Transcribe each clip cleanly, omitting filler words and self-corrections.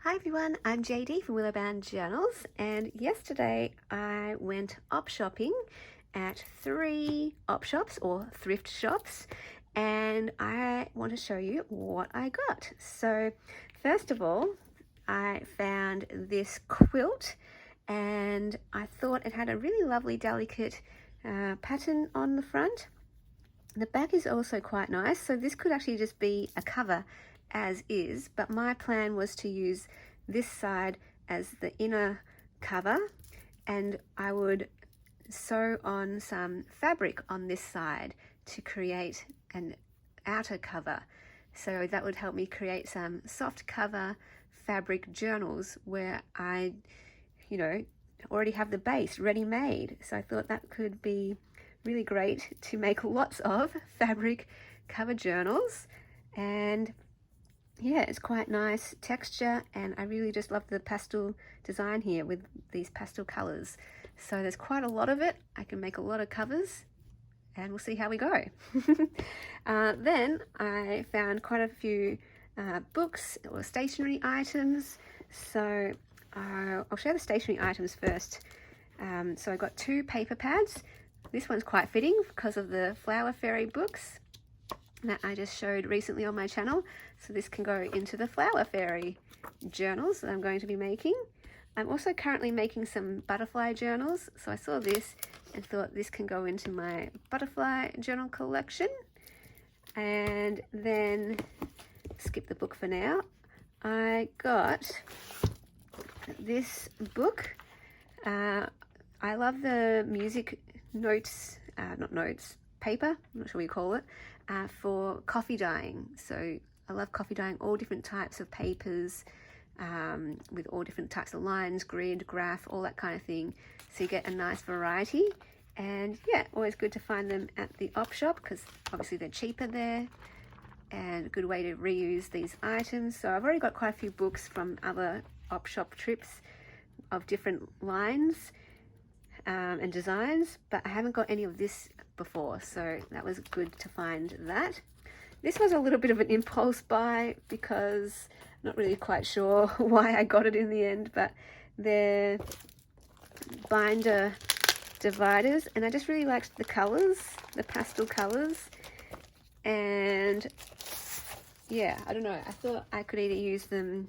Hi everyone, I'm JD from Willowbound Journals, and yesterday I went op shopping at 3 op shops or thrift shops, and I want to show you what I got. So first of all, I found this quilt and I thought it had a really lovely delicate pattern on the front. The back is also quite nice, so this could actually just be a cover as is, but my plan was to use this side as the inner cover, and I would sew on some fabric on this side to create an outer cover. So that would help me create some soft cover fabric journals where I, already have the base ready made. So I thought that could be really great to make lots of fabric cover journals. And yeah, it's quite nice texture, and I really just love the pastel design here with these pastel colors. So there's quite a lot of it. I can make a lot of covers and we'll see how we go. Then I found quite a few books or stationery items. So I'll show the stationery items first. So I got 2 paper pads. This one's quite fitting because of the Flower Fairy books that I just showed recently on my channel. So this can go into the Flower Fairy journals that I'm going to be making. I'm also currently making some butterfly journals. So I saw this and thought this can go into my butterfly journal collection. And then, skip the book for now, I got this book. I love the music notes, paper, I'm not sure what you call it, for coffee dyeing. So I love coffee dyeing all different types of papers, with all different types of lines, grid, graph, all that kind of thing. So you get a nice variety. And yeah, always good to find them at the op shop because obviously they're cheaper there, and a good way to reuse these items. So I've already got quite a few books from other op shop trips of different lines and designs, but I haven't got any of this before, so that was good to find that. This was a little bit of an impulse buy because I'm not really quite sure why I got it in the end, but they're binder dividers, and I just really liked the colors, the pastel colors. And yeah, I don't know, I thought I could either use them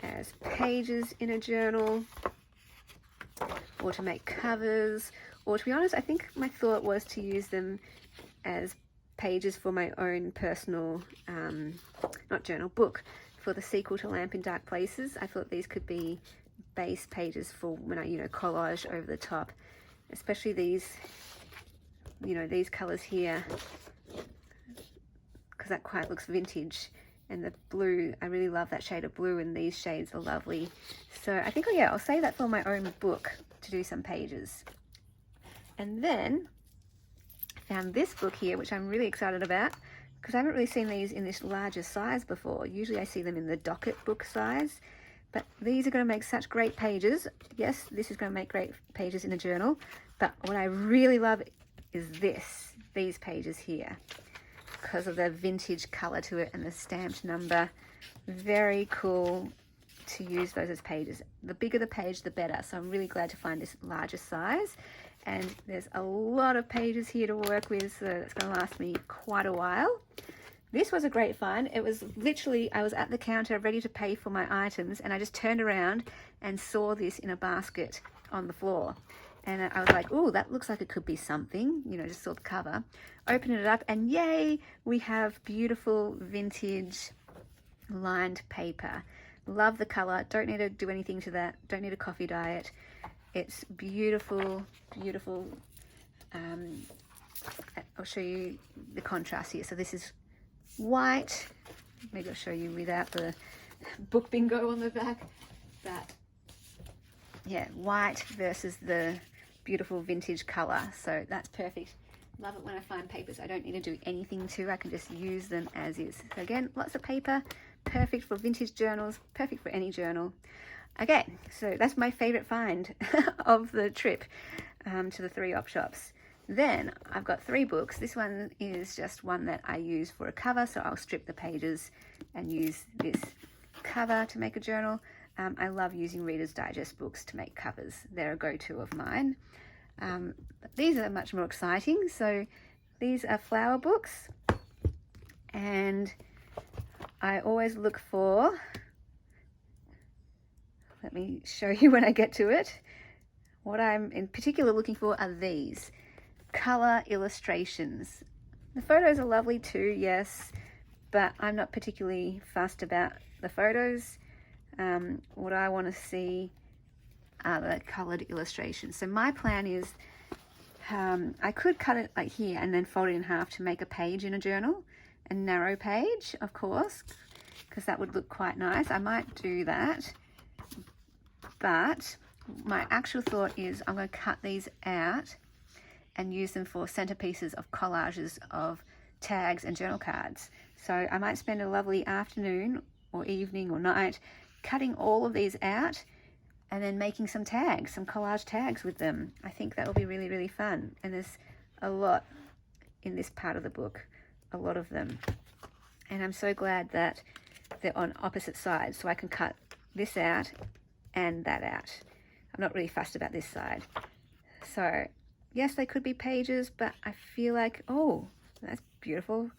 as pages in a journal or to make covers, or to be honest, I think my thought was to use them as pages for my own personal, not journal, book, for the sequel to Lamp in Dark Places. I thought these could be base pages for when I, collage over the top, especially these, these colors here, because that quite looks vintage. And the blue, I really love that shade of blue, and these shades are lovely. So I think, I'll save that for my own book to do some pages. And then I found this book here, which I'm really excited about because I haven't really seen these in this larger size before. Usually I see them in the docket book size, but these are going to make such great pages. Yes, this is going to make great pages in a journal, but what I really love is these pages here, because of the vintage color to it and the stamped number. Very cool to use those as pages. The bigger the page, the better. So I'm really glad to find this larger size. And there's a lot of pages here to work with, so it's going to last me quite a while. This was a great find. It was literally, I was at the counter ready to pay for my items, and I just turned around and saw this in a basket on the floor. And I was like, oh, that looks like it could be something, just saw the cover. Open it up, and yay, we have beautiful vintage lined paper. Love the color. Don't need to do anything to that. Don't need a coffee dye it. It's beautiful, beautiful. I'll show you the contrast here. So this is white. Maybe I'll show you without the book bingo on the back. But yeah, white versus the beautiful vintage color. So that's perfect. Love it when I find papers I don't need to do anything to. I can just use them as is. So again, lots of paper, perfect for vintage journals, perfect for any journal. Okay, so that's my favorite find of the trip to the 3 op shops. Then I've got 3 books. This one is just one that I use for a cover, so I'll strip the pages and use this cover to make a journal. I love using Reader's Digest books to make covers. They're a go-to of mine. These are much more exciting. So these are flower books, and I always look for, let me show you when I get to it. What I'm in particular looking for are these color illustrations. The photos are lovely too, yes, but I'm not particularly fussed about the photos. What I want to see are the colored illustrations. So my plan is I could cut it like here and then fold it in half to make a page in a journal, a narrow page, of course, because that would look quite nice. I might do that, but my actual thought is I'm going to cut these out and use them for centerpieces of collages of tags and journal cards. So I might spend a lovely afternoon or evening or night cutting all of these out and then making some tags, some collage tags with them. I think that will be really, really fun. And there's a lot in this part of the book, a lot of them. And I'm so glad that they're on opposite sides, so I can cut this out and that out. I'm not really fussed about this side. So yes, they could be pages, but I feel like, oh, that's beautiful.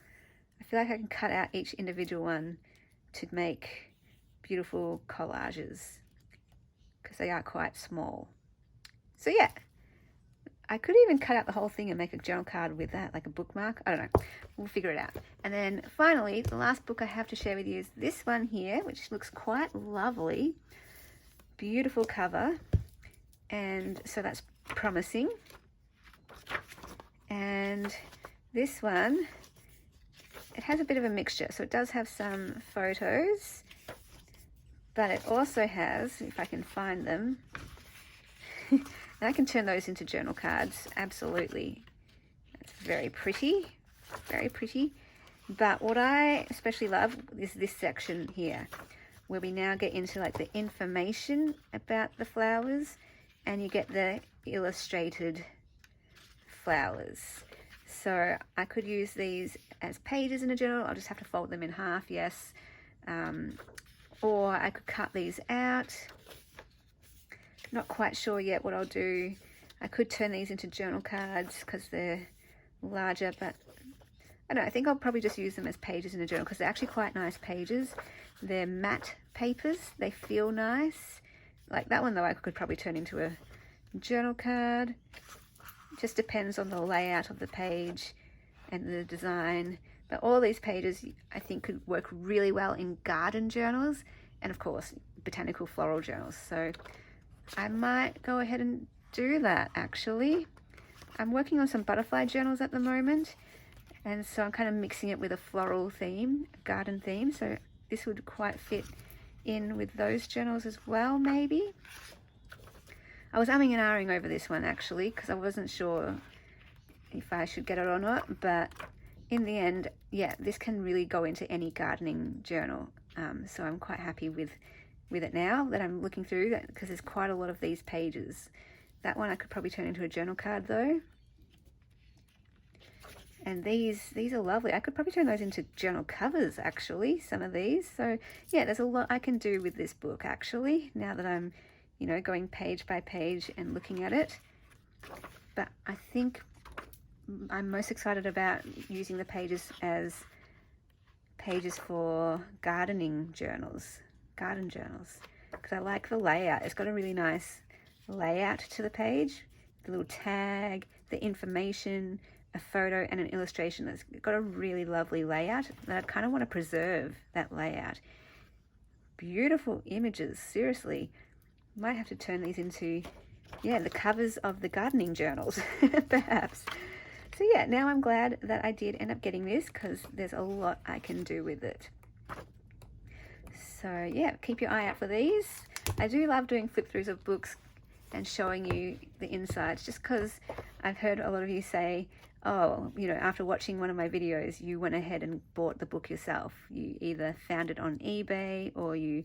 I feel like I can cut out each individual one to make beautiful collages, because they are quite small. So yeah, I could even cut out the whole thing and make a journal card with that, like a bookmark. I don't know, we'll figure it out. And then finally, the last book I have to share with you is this one here, which looks quite lovely. Beautiful cover, and so that's promising. And this one, it has a bit of a mixture, so it does have some photos, but it also has, if I can find them, and I can turn those into journal cards, absolutely. It's very pretty, very pretty. But what I especially love is this section here, where we now get into like the information about the flowers, and you get the illustrated flowers. So I could use these as pages in a journal. I'll just have to fold them in half, yes. Or I could cut these out. Not quite sure yet what I'll do. I could turn these into journal cards because they're larger, but I don't know, I think I'll probably just use them as pages in a journal because they're actually quite nice pages. They're matte papers. They feel nice. Like that one though, I could probably turn into a journal card. Just depends on the layout of the page and the design. But all these pages I think could work really well in garden journals and of course botanical floral journals. So I might go ahead and do that actually. I'm working on some butterfly journals at the moment, and so I'm kind of mixing it with a floral theme, a garden theme. So this would quite fit in with those journals as well, maybe. I was umming and ahhing over this one actually because I wasn't sure if I should get it or not, but in the end, yeah, this can really go into any gardening journal. So I'm quite happy with it now that I'm looking through that, because there's quite a lot of these pages. That one I could probably turn into a journal card though. And these are lovely. I could probably turn those into journal covers actually, some of these. So yeah, there's a lot I can do with this book actually, now that I'm, you know, going page by page and looking at it. But I think I'm most excited about using the pages as pages for gardening journals, garden journals, because I like the layout. It's got a really nice layout to the page, the little tag, the information, a photo and an illustration. That's got a really lovely layout that I kind of want to preserve that layout. Beautiful images, seriously. Might have to turn these into, yeah, the covers of the gardening journals, perhaps. So yeah, now I'm glad that I did end up getting this because there's a lot I can do with it. So yeah, keep your eye out for these. I do love doing flip throughs of books and showing you the insides, just because I've heard a lot of you say, oh, you know, after watching one of my videos, you went ahead and bought the book yourself. You either found it on eBay, or you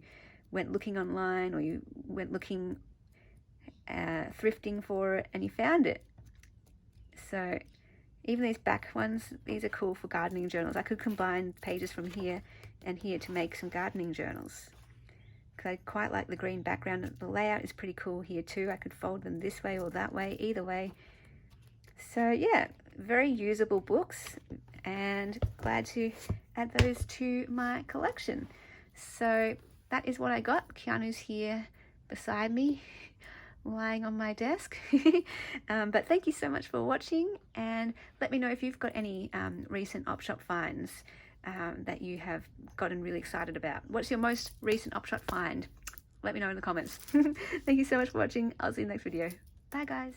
went looking online, or you went looking thrifting for it and you found it. So even these back ones, these are cool for gardening journals. I could combine pages from here and here to make some gardening journals. because I quite like the green background. The layout is pretty cool here too. I could fold them this way or that way, either way. So yeah, very usable books, and glad to add those to my collection. So that is what I got. Keanu's here beside me, lying on my desk. But thank you so much for watching, and let me know if you've got any recent op shop finds that you have gotten really excited about. What's your most recent op shop find? Let me know in the comments. Thank you so much for watching. I'll see you in the next video. Bye guys.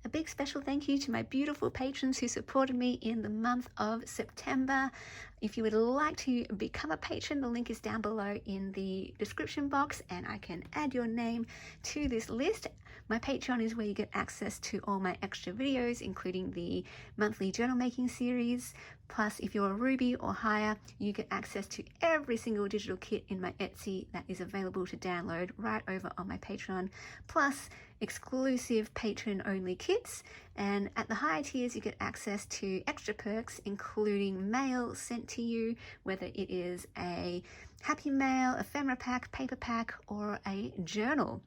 A big special thank you to my beautiful patrons who supported me in the month of September. If you would like to become a patron, the link is down below in the description box, and I can add your name to this list. My Patreon is where you get access to all my extra videos, including the monthly journal making series. Plus, if you're a Ruby or higher, you get access to every single digital kit in my Etsy that is available to download right over on my Patreon. Plus, exclusive patron-only kits, and at the higher tiers you get access to extra perks, including mail sent to you, whether it is a happy mail, ephemera pack, paper pack, or a journal.